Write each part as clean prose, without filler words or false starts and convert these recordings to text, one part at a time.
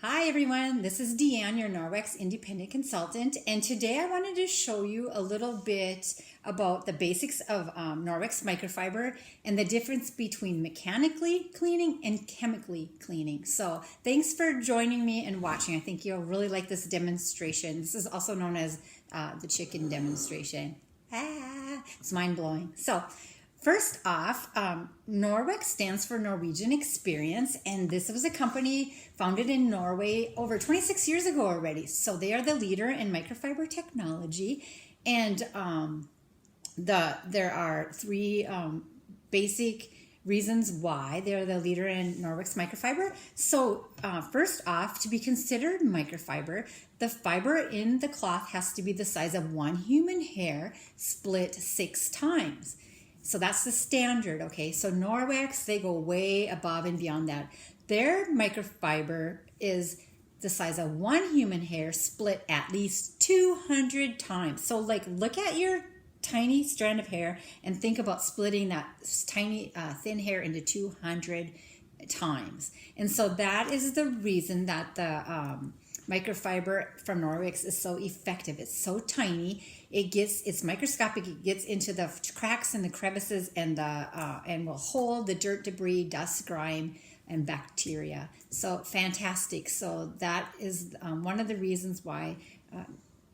Hi everyone, this is Deanne, your Norwex independent consultant, and today I wanted to show you a little bit about the basics of Norwex microfiber and the difference between mechanically cleaning and chemically cleaning. So thanks for joining me and watching. I think you'll really like this demonstration. This is also known as the chicken demonstration. It's mind-blowing. So first off, Norwex stands for Norwegian Experience, and this was a company founded in Norway over 26 years ago already. So they are the leader in microfiber technology, and there are three basic reasons why they're the leader in Norwex microfiber. So first off, to be considered microfiber, the fiber in the cloth has to be the size of one human hair split 6 times. So that's the standard, okay? So Norwex, they go way above and beyond that. Their microfiber is the size of one human hair split at least 200 times. So like, look at your tiny strand of hair and think about splitting that tiny thin hair into 200 times. And so that is the reason that the microfiber from Norwex is so effective. It's so tiny. It's microscopic. It gets into the cracks and the crevices and will hold the dirt, debris, dust, grime, and bacteria. So fantastic. So that is one of the reasons why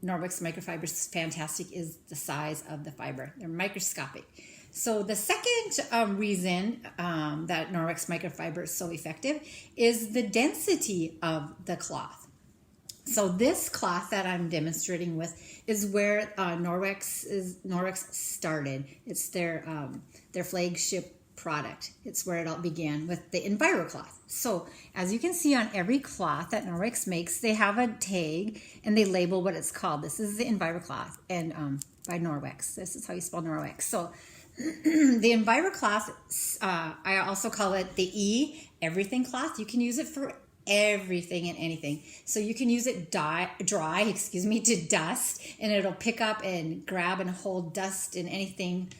Norwex microfiber is fantastic, is the size of the fiber. They're microscopic. So the second reason that Norwex microfiber is so effective is the density of the cloth. So this cloth that I'm demonstrating with is where Norwex started. It's their flagship product. It's where it all began with the EnviroCloth. So as you can see on every cloth that Norwex makes, they have a tag and they label what it's called. This is the EnviroCloth and by Norwex. This is how you spell Norwex. So the EnviroCloth, I also call it the everything cloth. You can use it for everything and anything. So you can use it dry to dust, and it'll pick up and grab and hold dust and anything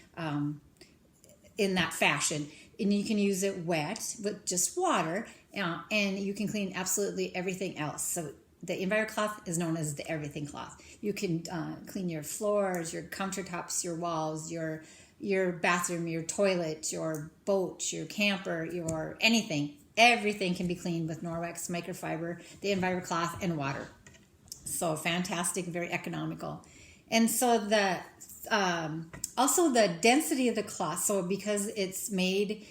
in that fashion. And you can use it wet with just water, and you can clean absolutely everything else. So the EnviroCloth is known as the everything cloth. You can clean your floors, your countertops, your walls, your bathroom, your toilet, your boat, your camper, your anything. Everything can be cleaned with Norwex microfiber, the EnviroCloth, and water. So fantastic, very economical. And so the also the density of the cloth. So because it's made,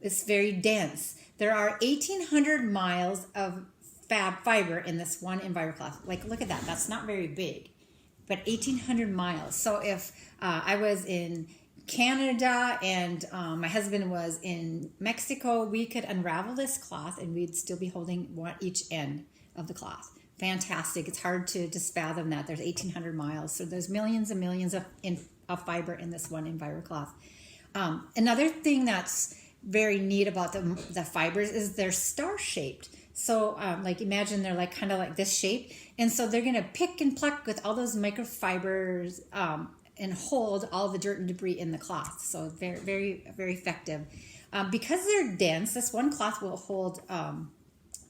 it's very dense. There are 1,800 miles of fiber in this one EnviroCloth. Like, look at that. That's not very big, but 1,800 miles. So if I was in Canada and my husband was in Mexico, we could unravel this cloth and we'd still be holding each end of the cloth. Fantastic. It's hard to just fathom that. There's 1,800 miles. So there's millions and millions of fiber in this one EnviroCloth. Another thing that's very neat about the fibers is they're star-shaped. So like imagine they're like kind of like this shape. And so they're going to pick and pluck with all those microfibers and hold all the dirt and debris in the cloth. So very, very, very effective. Because they're dense, this one cloth will hold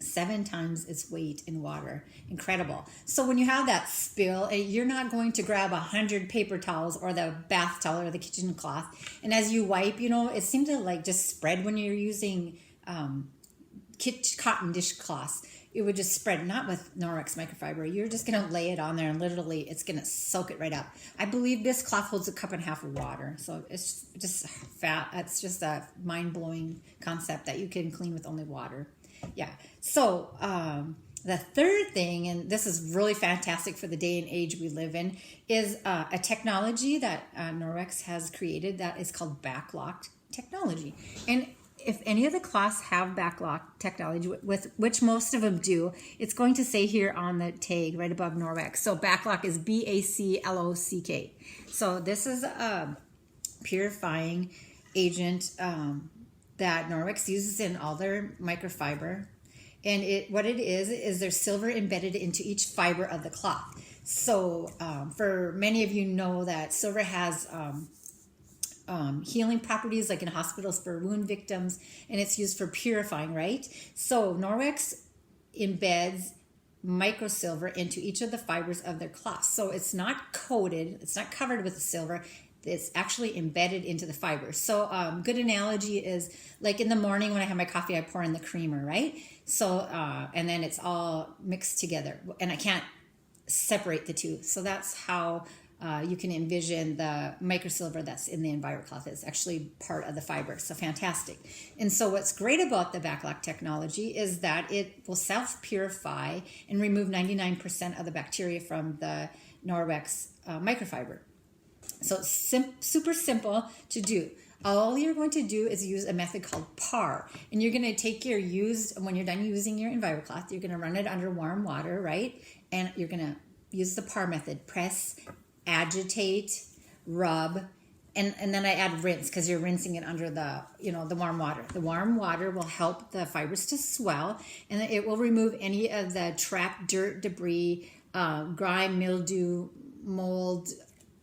7 times its weight in water. Incredible. So when you have that spill, you're not going to grab 100 paper towels or the bath towel or the kitchen cloth. And as you wipe, it seems to like just spread when you're using cotton dishcloths. It would just spread, not with Norwex microfiber. You're just going to lay it on there and literally it's going to soak it right up. I believe this cloth holds 1.5 cups of water. So it's just fat. It's just a mind-blowing concept that you can clean with only water. Yeah. So the third thing, and this is really fantastic for the day and age we live in, is a technology that Norwex has created that is called backlock technology. And if any of the cloths have backlock technology, with which most of them do, it's going to say here on the tag right above Norwex. So backlock is BACLOCK. So this is a purifying agent that Norwex uses in all their microfiber. And what it is there's silver embedded into each fiber of the cloth. So for many of you know that silver has healing properties, like in hospitals for wound victims, and it's used for purifying, right? So Norwex embeds microsilver into each of the fibers of their cloth. So it's not coated, it's not covered with the silver, it's actually embedded into the fibers. So good analogy is like in the morning when I have my coffee, I pour in the creamer, right? So, and then it's all mixed together and I can't separate the two. So that's how you can envision the microsilver that's in the EnviroCloth. It's actually part of the fiber. So fantastic. And so what's great about the backlock technology is that it will self-purify and remove 99% of the bacteria from the Norwex microfiber. So it's super simple to do. All you're going to do is use a method called PAR. And you're going to take your when you're done using your EnviroCloth, you're going to run it under warm water, right? And you're going to use the PAR method. Press, agitate, rub, and then I add rinse because you're rinsing it under the warm water. The warm water will help the fibers to swell, and it will remove any of the trapped dirt, debris, grime, mildew, mold,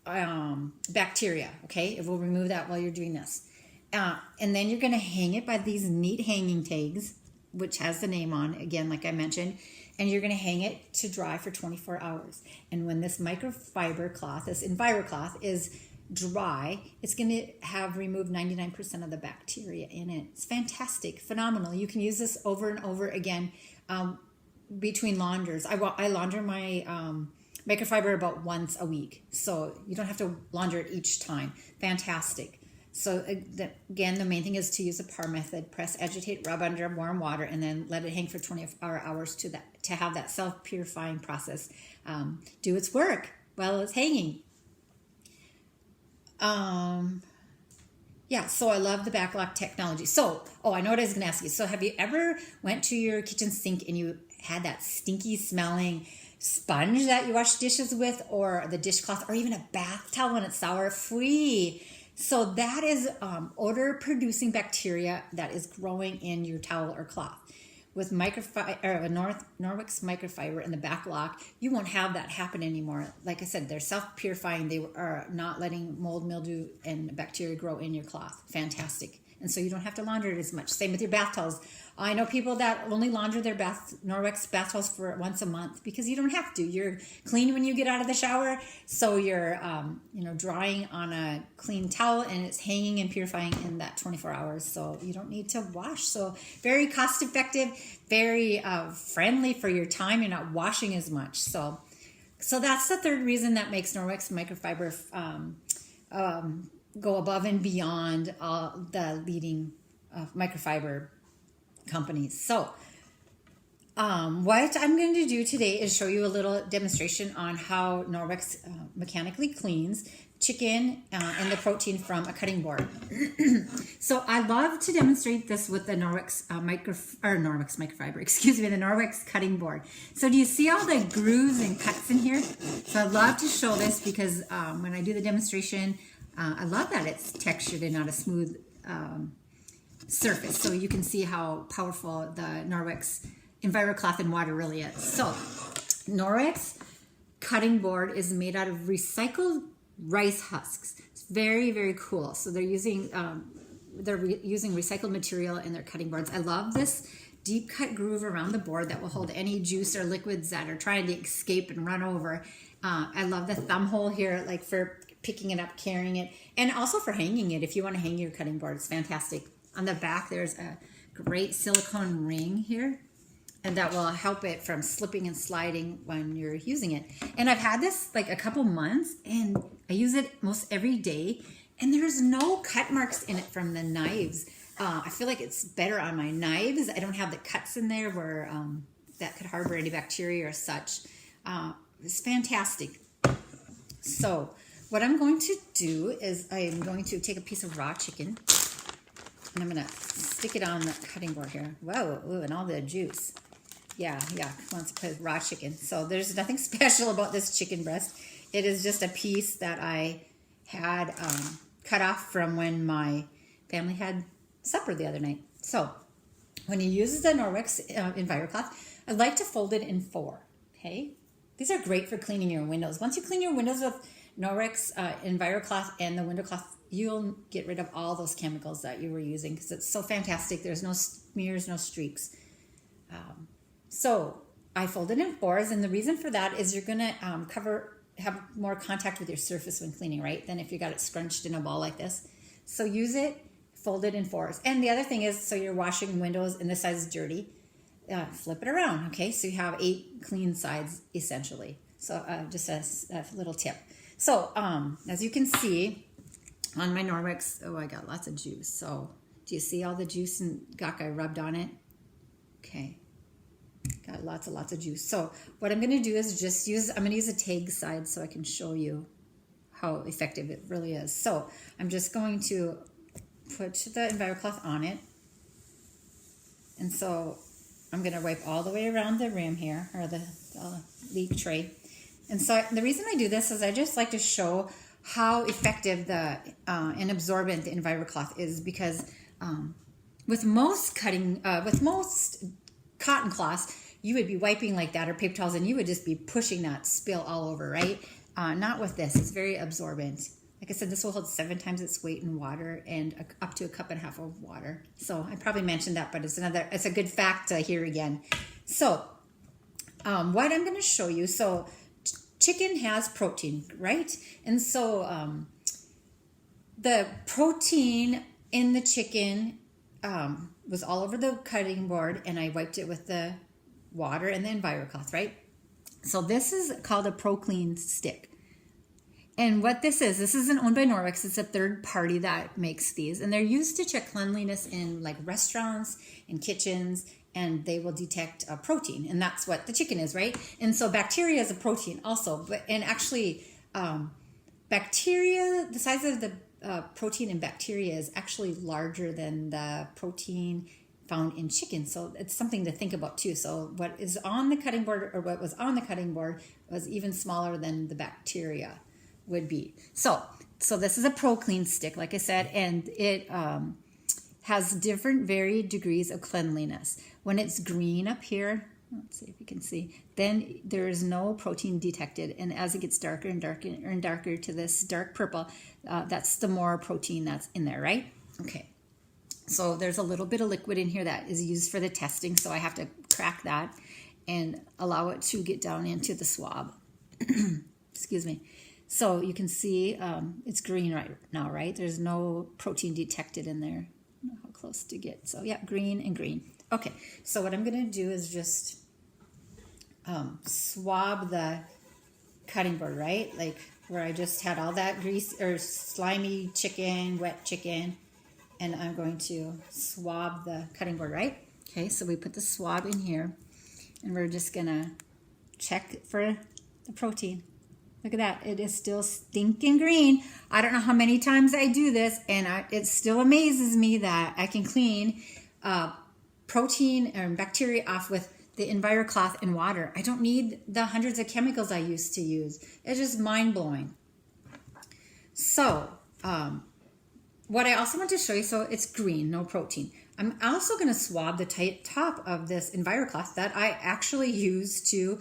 bacteria. Okay, it will remove that while you're doing this, and then you're going to hang it by these neat hanging tags, which has the name on again, like I mentioned. And you're going to hang it to dry for 24 hours. And when this microfiber cloth, this EnviroCloth, is dry, it's going to have removed 99% of the bacteria in it. It's fantastic, phenomenal. You can use this over and over again between launders. I launder my microfiber about once a week. So you don't have to launder it each time. Fantastic. So again, the main thing is to use the PAR method. Press, agitate, rub under warm water, and then let it hang for 24 hours to have that self-purifying process do its work while it's hanging. Yeah, so I love the backlock technology. So, I know what I was going to ask you. So have you ever went to your kitchen sink and you had that stinky smelling sponge that you wash dishes with, or the dishcloth, or even a bath towel when it's sour free? So that is odor-producing bacteria that is growing in your towel or cloth. With Norwex microfiber in the backlock, you won't have that happen anymore. Like I said, they're self-purifying. They are not letting mold, mildew, and bacteria grow in your cloth. Fantastic. And so you don't have to launder it as much. Same with your bath towels. I know people that only launder their Norwex bath towels for once a month because you don't have to. You're clean when you get out of the shower, so you're drying on a clean towel and it's hanging and purifying in that 24 hours. So you don't need to wash. So very cost effective, very friendly for your time. You're not washing as much. So that's the third reason that makes Norwex microfiber go above and beyond the leading microfiber companies. So what I'm going to do today is show you a little demonstration on how Norwex mechanically cleans chicken and the protein from a cutting board. So I love to demonstrate this with the Norwex microfiber, the Norwex cutting board. So do you see all the grooves and cuts in here? So I love to show this because when I do the demonstration, I love that it's textured and not a smooth surface. So you can see how powerful the Norwex EnviroCloth and water really is. So Norwex cutting board is made out of recycled rice husks. It's very, very cool. So they're using recycled material in their cutting boards. I love this deep cut groove around the board that will hold any juice or liquids that are trying to escape and run over. I love the thumb hole here, like for picking it up, carrying it, and also for hanging it. If you want to hang your cutting board, it's fantastic. On the back, there's a great silicone ring here, and that will help it from slipping and sliding when you're using it. And I've had this like a couple months, and I use it most every day, and there's no cut marks in it from the knives. I feel like it's better on my knives. I don't have the cuts in there where that could harbor any bacteria or such. It's fantastic. So what I'm going to do is I'm going to take a piece of raw chicken, and I'm going to stick it on the cutting board here. Whoa, ooh, and all the juice. Yeah, wants to put raw chicken. So there's nothing special about this chicken breast. It is just a piece that I had cut off from when my family had supper the other night. So when you use the Norwex EnviroCloth, I like to fold it in 4, okay? These are great for cleaning your windows. Once you clean your windows with Norwex EnviroCloth and the window cloth, you'll get rid of all those chemicals that you were using because it's so fantastic. There's no smears, no streaks. So I folded in fours, and the reason for that is you're gonna have more contact with your surface when cleaning, right? Than if you got it scrunched in a ball like this. So use it folded in fours. And the other thing is, so you're washing windows and this side is dirty, flip it around, okay? So you have 8 clean sides essentially. So just a little tip. So as you can see on my Norwex, oh, I got lots of juice. So do you see all the juice and guck I rubbed on it? Okay. Got lots of juice. So what I'm going to do is just I'm going to use a tag side so I can show you how effective it really is. So I'm just going to put the EnviroCloth on it. And so I'm going to wipe all the way around the rim here, or the leak tray. And so the reason I do this is I just like to show how effective and absorbent the EnviroCloth is, because with most cotton cloths, you would be wiping like that, or paper towels, and you would just be pushing that spill all over, right? Not with this. It's very absorbent. Like I said, this will hold 7 times its weight in water and up to 1.5 cups of water. So I probably mentioned that, but it's a good fact to hear again. So what I'm going to show you, so chicken has protein, right? And so the protein in the chicken was all over the cutting board, and I wiped it with the water and the EnviroCloth, right? So this is called a ProClean stick. And what this isn't owned by Norwex. It's a third party that makes these, and they're used to check cleanliness in like restaurants and kitchens, and they will detect protein, and that's what the chicken is, right? And so bacteria is a protein also, and actually bacteria, the size of the protein in bacteria is actually larger than the protein found in chicken. So it's something to think about too. So what is on the cutting board, or what was on the cutting board, was even smaller than the bacteria would be. So this is a ProClean stick, like I said, and it has different varied degrees of cleanliness. When it's green up here, let's see if you can see, then there is no protein detected. And as it gets darker and darker and darker to this dark purple, that's the more protein that's in there, right? Okay. So there's a little bit of liquid in here that is used for the testing. So I have to crack that and allow it to get down into the swab. Excuse me. So you can see it's green right now, right? There's no protein detected in there. I don't know how close to get. So yeah, green and green. Okay, so what I'm going to do is just swab the cutting board, right? Like where I just had all that grease or slimy chicken, wet chicken, and I'm going to swab the cutting board, right? Okay, so we put the swab in here, and we're just going to check for the protein. Look at that. It is still stinking green. I don't know how many times I do this, and it still amazes me that I can clean protein and bacteria off with the EnviroCloth and water. I don't need the hundreds of chemicals I used to use. It's just mind-blowing. So what I also want to show you, so it's green, no protein. I'm also going to swab the top of this EnviroCloth that I actually use to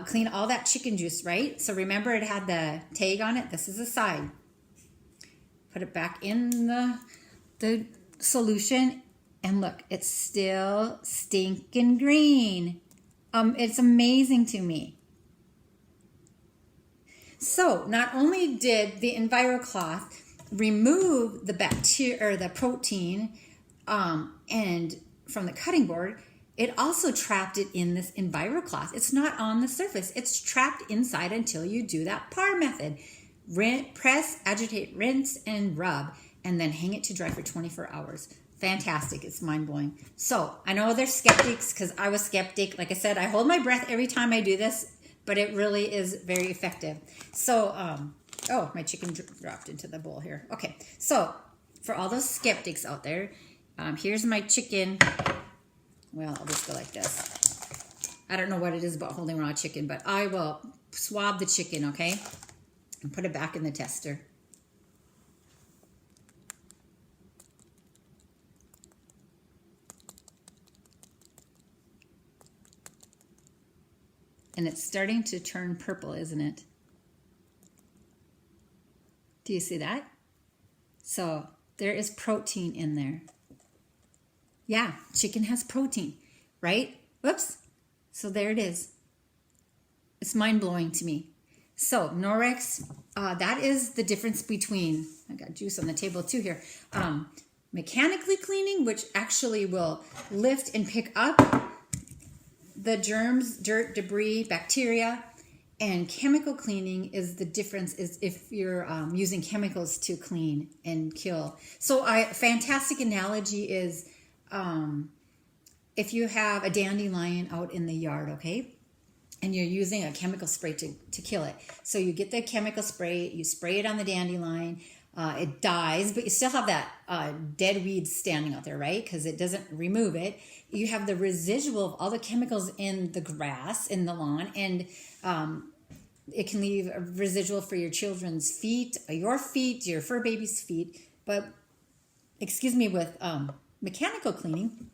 clean all that chicken juice, right? So remember, it had the tag on it. This is the side. Put it back in the solution, and look, it's still stinking green. It's amazing to me. So not only did the EnviroCloth remove the bacteria or the protein and from the cutting board, it also trapped it in this EnviroCloth. It's not on the surface. It's trapped inside until you do that PAR method. Press, agitate, rinse, and rub, and then hang it to dry for 24 hours. Fantastic. It's mind-blowing. So I know there's skeptics, because I was skeptic. Like I said, I hold my breath every time I do this, but it really is very effective. So, oh, my chicken dropped into the bowl here. Okay, so for all those skeptics out there, here's my chicken. Well, I'll just go like this. I don't know what it is about holding raw chicken, but I will swab the chicken, okay? And put it back in the tester. And it's starting to turn purple, isn't it? Do you see that? So there is protein in there. Yeah, chicken has protein, right? Whoops. So there it is. It's mind-blowing to me. So Norwex, that is the difference between, I got juice on the table too here, mechanically cleaning, which actually will lift and pick up the germs, dirt, debris, bacteria, and chemical cleaning is the difference is if you're using chemicals to clean and kill. So a fantastic analogy is if you have a dandelion out in the yard, okay? And you're using a chemical spray to kill it. So you get the chemical spray, you spray it on the dandelion, it dies, but you still have that dead weeds standing out there, right? Because it doesn't remove it. You have the residual of all the chemicals in the grass, in the lawn, and it can leave a residual for your children's feet, your fur baby's feet. But, excuse me, with mechanical cleaning,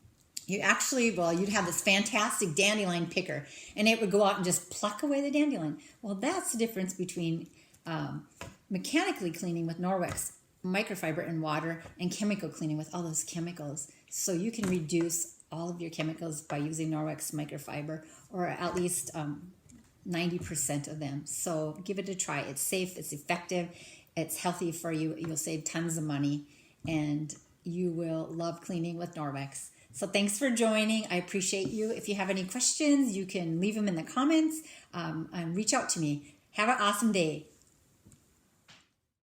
you actually, you'd have this fantastic dandelion picker, and it would go out and just pluck away the dandelion. Well, that's the difference between mechanically cleaning with Norwex, microfiber and water, and chemical cleaning with all those chemicals. So you can reduce all of your chemicals by using Norwex microfiber, or at least 90% of them. So give it a try. It's safe, it's effective, it's healthy for you. You'll save tons of money, and you will love cleaning with Norwex. So thanks for joining. I appreciate you. If you have any questions, you can leave them in the comments and reach out to me. Have an awesome day.